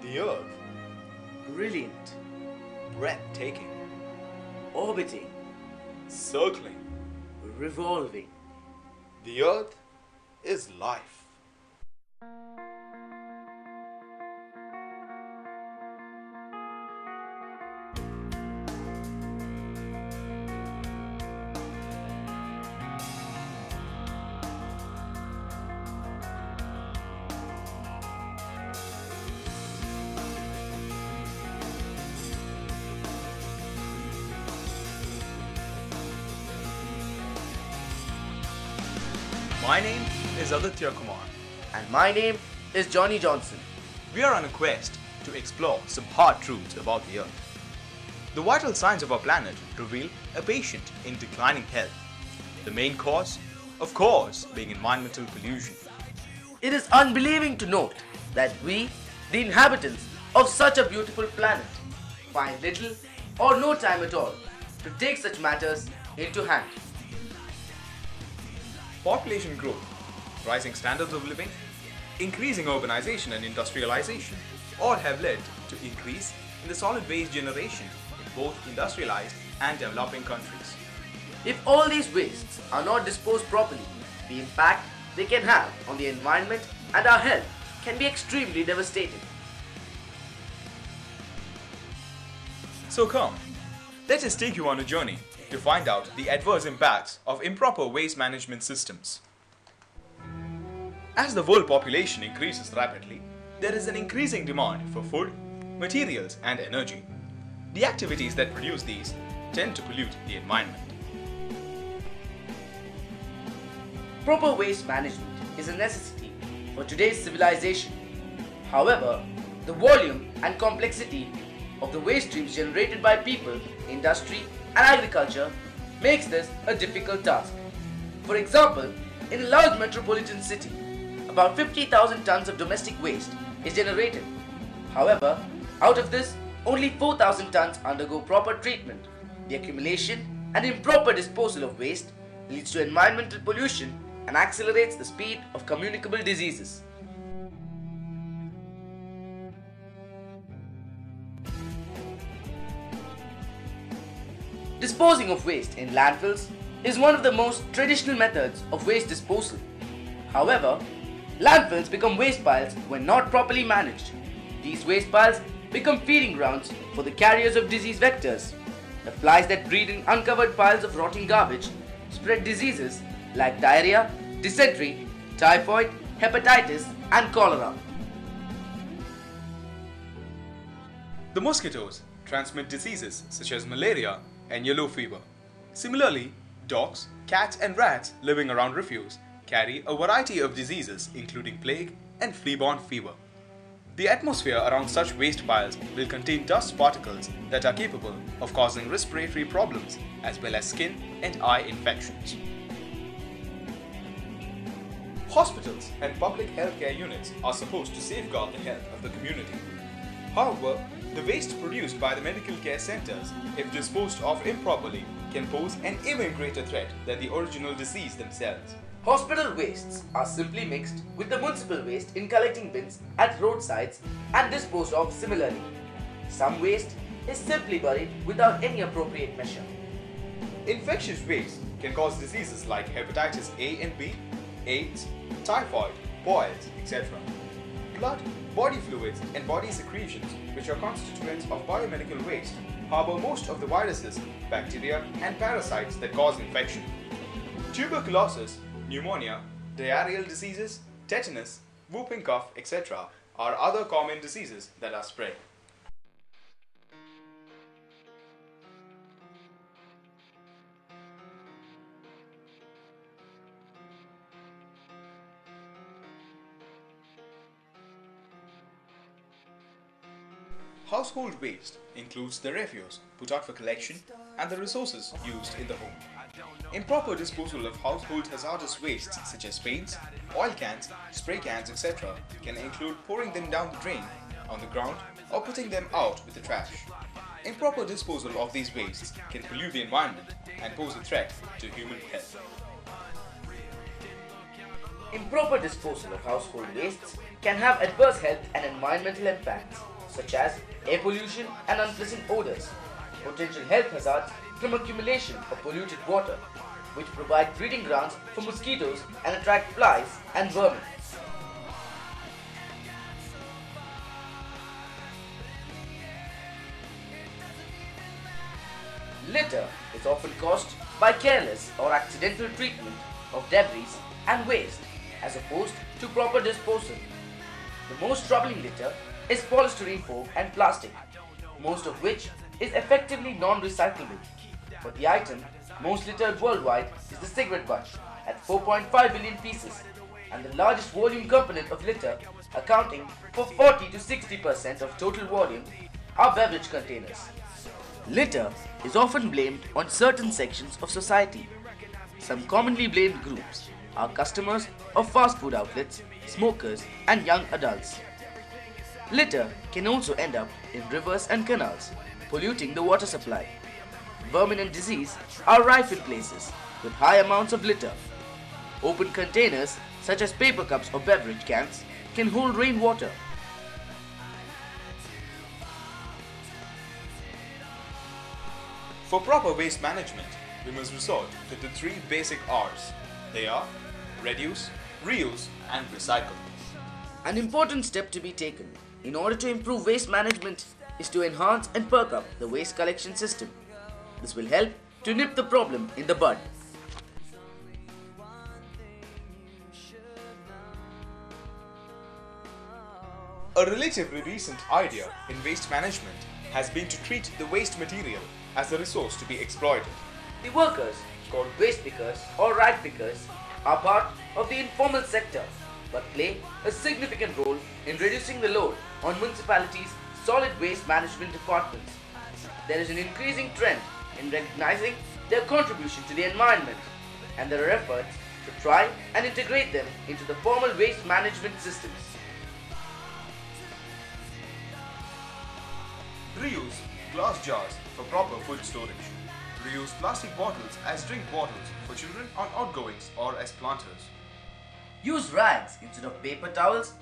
The Earth, brilliant, breathtaking, orbiting, circling. revolving. The Earth is life. My name is Adithya Kumar. And my name is Johny Johnson. We are on a quest to explore some hard truths about the Earth. The vital signs of our planet reveal a patient in declining health. The main cause, of course, being environmental pollution. It is unbelieving to note that we, the inhabitants of such a beautiful planet, find little or no time at all to take such matters into hand. Population growth, rising standards of living, increasing urbanization and industrialization all have led to increase in the solid waste generation in both industrialized and developing countries. If all these wastes are not disposed properly, the impact they can have on the environment and our health can be extremely devastating. So come, let us take you on a journey to find out the adverse impacts of improper waste management systems. As the world population increases rapidly, there is an increasing demand for food, materials and energy. The activities that produce these tend to pollute the environment. Proper waste management is a necessity for today's civilization. However, the volume and complexity of the waste streams generated by people, industry and agriculture makes this a difficult task. For example, in a large metropolitan city, about 50,000 tons of domestic waste is generated. However, out of this, only 4,000 tons undergo proper treatment. The accumulation and improper disposal of waste leads to environmental pollution and accelerates the speed of communicable diseases. Disposing of waste in landfills is one of the most traditional methods of waste disposal. However, landfills become waste piles when not properly managed. These waste piles become feeding grounds for the carriers of disease vectors. The flies that breed in uncovered piles of rotting garbage spread diseases like diarrhea, dysentery, typhoid, hepatitis and cholera. The mosquitoes transmit diseases such as malaria and yellow fever. Similarly, dogs, cats and rats living around refuse carry a variety of diseases including plague and flea-borne fever. The atmosphere around such waste piles will contain dust particles that are capable of causing respiratory problems as well as skin and eye infections. Hospitals and public healthcare units are supposed to safeguard the health of the community. However, the waste produced by the medical care centers, if disposed of improperly, can pose an even greater threat than the original disease themselves. Hospital wastes are simply mixed with the municipal waste in collecting bins at roadsides and disposed of similarly. Some waste is simply buried without any appropriate measure. Infectious waste can cause diseases like hepatitis A and B, AIDS, typhoid, boils, etc. Blood, body fluids and body secretions, which are constituents of biomedical waste, harbor most of the viruses, bacteria and parasites that cause infection. Tuberculosis, pneumonia, diarrheal diseases, tetanus, whooping cough, etc. are other common diseases that are spread. Household waste includes the refuse put out for collection and the resources used in the home. Improper disposal of household hazardous wastes such as paints, oil cans, spray cans, etc. can include pouring them down the drain, on the ground, or putting them out with the trash. Improper disposal of these wastes can pollute the environment and pose a threat to human health. Improper disposal of household wastes can have adverse health and environmental impacts. such as air pollution and unpleasant odors, potential health hazards from accumulation of polluted water, which provide breeding grounds for mosquitoes and attract flies and vermin. Litter is often caused by careless or accidental treatment of debris and waste as opposed to proper disposal. The most troubling litter is polystyrene foam and plastic, most of which is effectively non-recyclable. For the item most littered worldwide is the cigarette butt at 4.5 billion pieces, and the largest volume component of litter, accounting for 40 to 60% of total volume, are beverage containers. Litter is often blamed on certain sections of society. Some commonly blamed groups are customers of fast food outlets, smokers, and young adults. Litter can also end up in rivers and canals, polluting the water supply. Vermin and disease are rife in places with high amounts of litter. Open containers such as paper cups or beverage cans can hold rainwater. For proper waste management, we must resort to the three basic R's. They are reduce, reuse, and recycle. An important step to be taken in order to improve waste management is to enhance and perk up the waste collection system. This will help to nip the problem in the bud. A relatively recent idea in waste management has been to treat the waste material as a resource to be exploited. The workers, called waste pickers or rag pickers, are part of the informal sector but play a significant role in reducing the load on municipalities' solid waste management departments. There is an increasing trend in recognizing their contribution to the environment, and there are efforts to try and integrate them into the formal waste management systems. Reuse glass jars for proper food storage. Reuse plastic bottles as drink bottles for children on outgoings or as planters. Use rags instead of paper towels,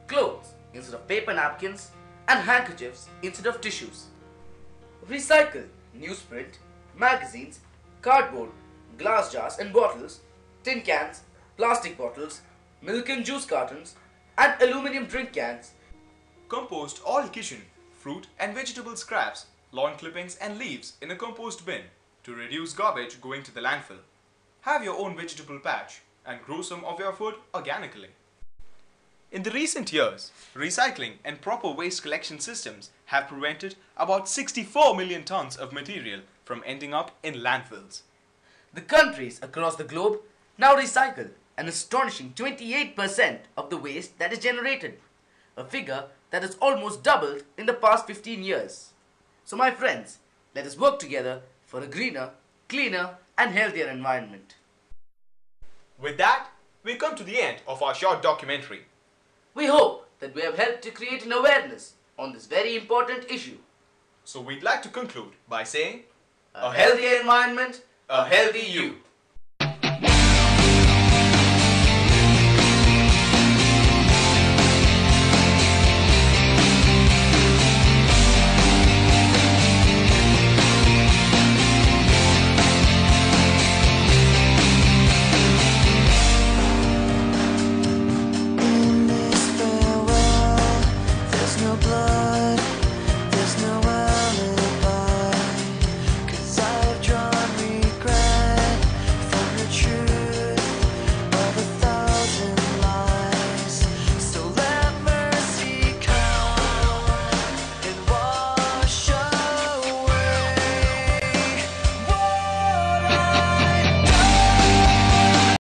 clothes instead of paper napkins, and handkerchiefs instead of tissues. Recycle newsprint, magazines, cardboard, glass jars and bottles, tin cans, plastic bottles, milk and juice cartons, and aluminum drink cans. Compost all kitchen, fruit and vegetable scraps, lawn clippings and leaves in a compost bin to reduce garbage going to the landfill. Have your own vegetable patch and grow some of your food organically. In the recent years, recycling and proper waste collection systems have prevented about 64 million tons of material from ending up in landfills. The countries across the globe now recycle an astonishing 28% of the waste that is generated, a figure that has almost doubled in the past 15 years. So my friends, let us work together for a greener, cleaner and healthier environment. With that, we come to the end of our short documentary. We hope that we have helped to create an awareness on this very important issue. So we'd like to conclude by saying, A healthier environment, a healthy you.